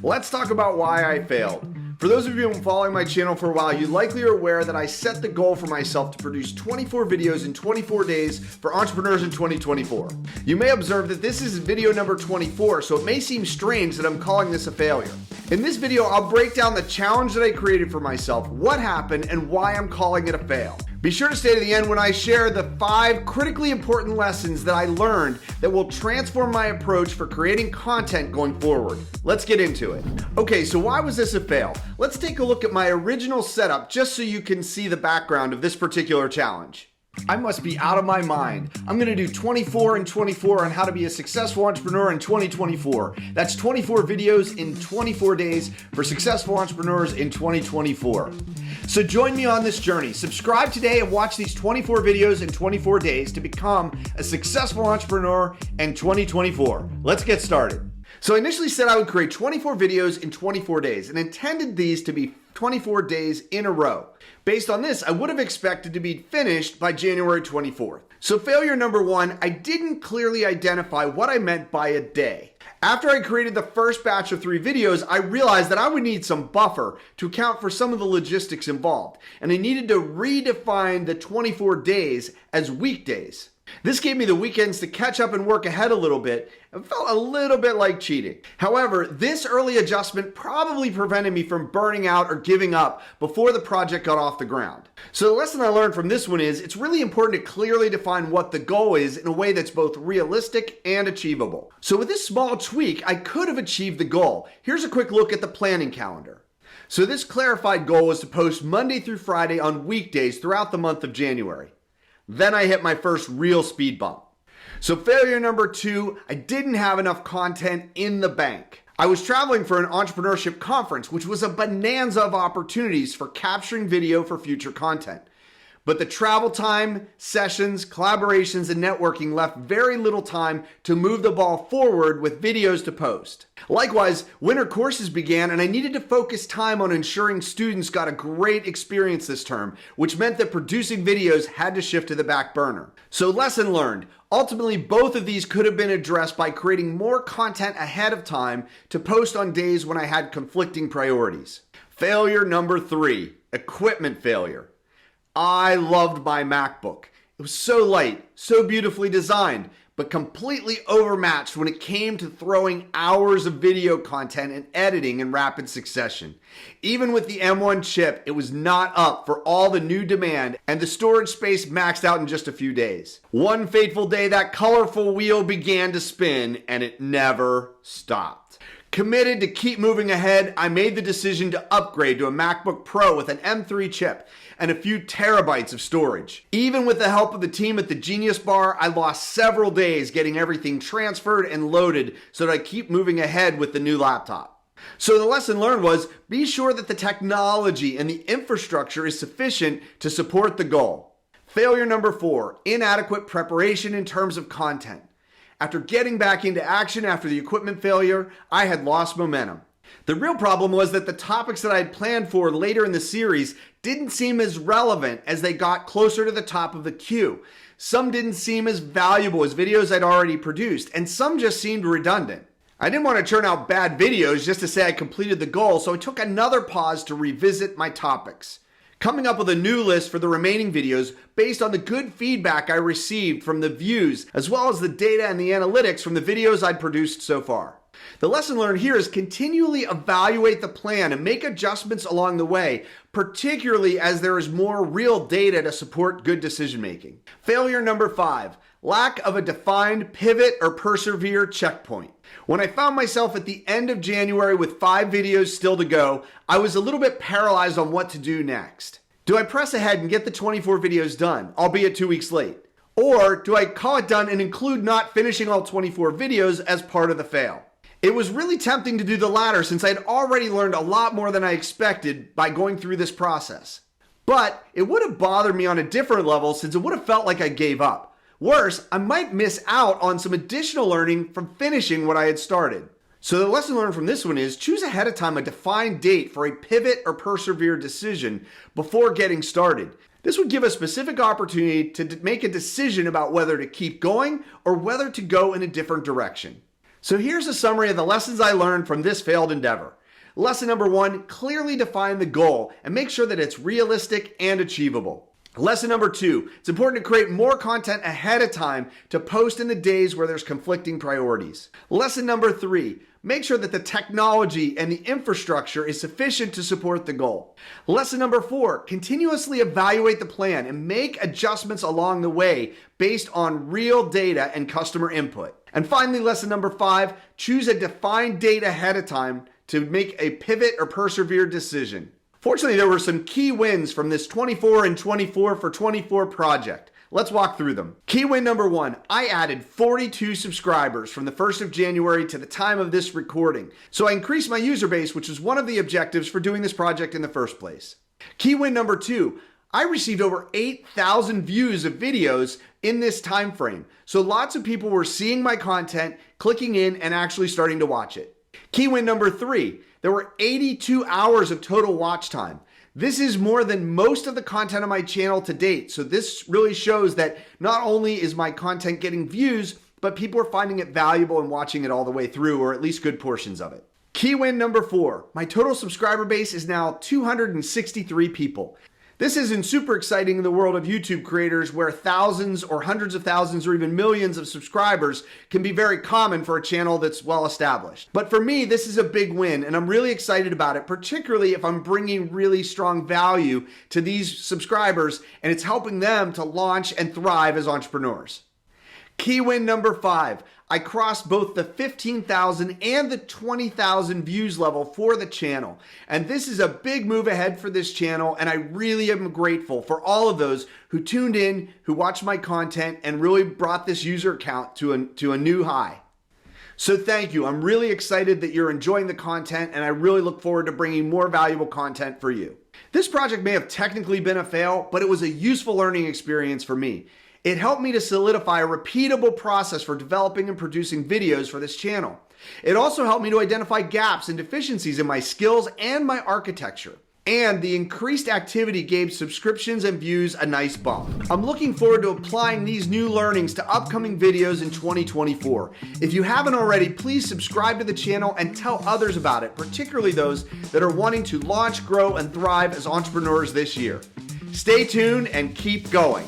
Let's talk about why I failed. For those of you who have been following my channel for a while, you likely are aware that I set the goal for myself to produce 24 videos in 24 days for entrepreneurs in 2024. You may observe that this is video number 24, so it may seem strange that I'm calling this a failure. In this video, I'll break down the challenge that I created for myself, what happened, and why I'm calling it a fail. Be sure to stay to the end when I share the 5 critically important lessons that I learned that will transform my approach for creating content going forward. Let's get into it. Okay, so why was this a fail? Let's take a look at my original setup just so you can see the background of this particular challenge. I must be out of my mind. I'm gonna do 24 and 24 on how to be a successful entrepreneur in 2024. That's 24 videos in 24 days for successful entrepreneurs in 2024. So join me on this journey. Subscribe today and watch these 24 videos in 24 days to become a successful entrepreneur in 2024. Let's get started. So I initially said I would create 24 videos in 24 days and intended these to be 24 days in a row. Based on this, I would have expected to be finished by January 24th. So failure number 1, I didn't clearly identify what I meant by a day. After I created the first batch of 3 videos, I realized that I would need some buffer to account for some of the logistics involved, and I needed to redefine the 24 days as weekdays. This gave me the weekends to catch up and work ahead a little bit. It felt a little bit like cheating. However, this early adjustment probably prevented me from burning out or giving up before the project got off the ground. So the lesson I learned from this one is it's really important to clearly define what the goal is in a way that's both realistic and achievable. So with this small tweak, I could have achieved the goal. Here's a quick look at the planning calendar. So this clarified goal was to post Monday through Friday on weekdays throughout the month of January. Then I hit my first real speed bump. So failure number 2, I didn't have enough content in the bank. I was traveling for an entrepreneurship conference, which was a bonanza of opportunities for capturing video for future content. But the travel time, sessions, collaborations, and networking left very little time to move the ball forward with videos to post. Likewise, winter courses began and I needed to focus time on ensuring students got a great experience this term, which meant that producing videos had to shift to the back burner. So lesson learned. Ultimately, both of these could have been addressed by creating more content ahead of time to post on days when I had conflicting priorities. Failure number 3, equipment failure. I loved my MacBook. It was so light, so beautifully designed, but completely overmatched when it came to throwing hours of video content and editing in rapid succession. Even with the M1 chip, it was not up for all the new demand and the storage space maxed out in just a few days. One fateful day, that colorful wheel began to spin and it never stopped. Committed to keep moving ahead, I made the decision to upgrade to a MacBook Pro with an M3 chip and a few terabytes of storage. Even with the help of the team at the Genius Bar, I lost several days getting everything transferred and loaded so that I keep moving ahead with the new laptop. So the lesson learned was be sure that the technology and the infrastructure is sufficient to support the goal. Failure number 4, inadequate preparation in terms of content. After getting back into action after the equipment failure, I had lost momentum. The real problem was that the topics that I had planned for later in the series didn't seem as relevant as they got closer to the top of the queue. Some didn't seem as valuable as videos I'd already produced, and some just seemed redundant. I didn't want to churn out bad videos just to say I completed the goal, so I took another pause to revisit my topics, coming up with a new list for the remaining videos based on the good feedback I received from the views, as well as the data and the analytics from the videos I'd produced so far. The lesson learned here is continually evaluate the plan and make adjustments along the way, particularly as there is more real data to support good decision making. Failure number 5, lack of a defined pivot or persevere checkpoint. When I found myself at the end of January with 5 videos still to go, I was a little bit paralyzed on what to do next. Do I press ahead and get the 24 videos done, albeit 2 weeks late? Or do I call it done and include not finishing all 24 videos as part of the fail? It was really tempting to do the latter since I'd already learned a lot more than I expected by going through this process. But it would have bothered me on a different level since it would have felt like I gave up. Worse, I might miss out on some additional learning from finishing what I had started. So the lesson learned from this one is choose ahead of time a defined date for a pivot or persevere decision before getting started. This would give a specific opportunity to make a decision about whether to keep going or whether to go in a different direction. So here's a summary of the lessons I learned from this failed endeavor. Lesson number 1, clearly define the goal and make sure that it's realistic and achievable. Lesson number 2, it's important to create more content ahead of time to post in the days where there's conflicting priorities. Lesson number 3, make sure that the technology and the infrastructure is sufficient to support the goal. Lesson number 4, continuously evaluate the plan and make adjustments along the way based on real data and customer input. And finally, lesson number 5, choose a defined date ahead of time to make a pivot or persevere decision. Fortunately, there were some key wins from this 24 and 24 for 24 project. Let's walk through them. Key win number 1, I added 42 subscribers from the 1st of January to the time of this recording. So I increased my user base, which was one of the objectives for doing this project in the first place. Key win number 2, I received over 8,000 views of videos in this time frame. So lots of people were seeing my content, clicking in, and actually starting to watch it. Key win number 3, there were 82 hours of total watch time. This is more than most of the content on my channel to date. So this really shows that not only is my content getting views, but people are finding it valuable and watching it all the way through, or at least good portions of it. Key win number 4, my total subscriber base is now 263 people. This isn't super exciting in the world of YouTube creators where thousands or hundreds of thousands or even millions of subscribers can be very common for a channel that's well established. But for me, this is a big win and I'm really excited about it, particularly if I'm bringing really strong value to these subscribers and it's helping them to launch and thrive as entrepreneurs. Key win number 5, I crossed both the 15,000 and the 20,000 views level for the channel. And this is a big move ahead for this channel. And I really am grateful for all of those who tuned in, who watched my content and really brought this user count to a new high. So thank you. I'm really excited that you're enjoying the content and I really look forward to bringing more valuable content for you. This project may have technically been a fail, but it was a useful learning experience for me. It helped me to solidify a repeatable process for developing and producing videos for this channel. It also helped me to identify gaps and deficiencies in my skills and my architecture. And the increased activity gave subscriptions and views a nice bump. I'm looking forward to applying these new learnings to upcoming videos in 2024. If you haven't already, please subscribe to the channel and tell others about it, particularly those that are wanting to launch, grow, and thrive as entrepreneurs this year. Stay tuned and keep going.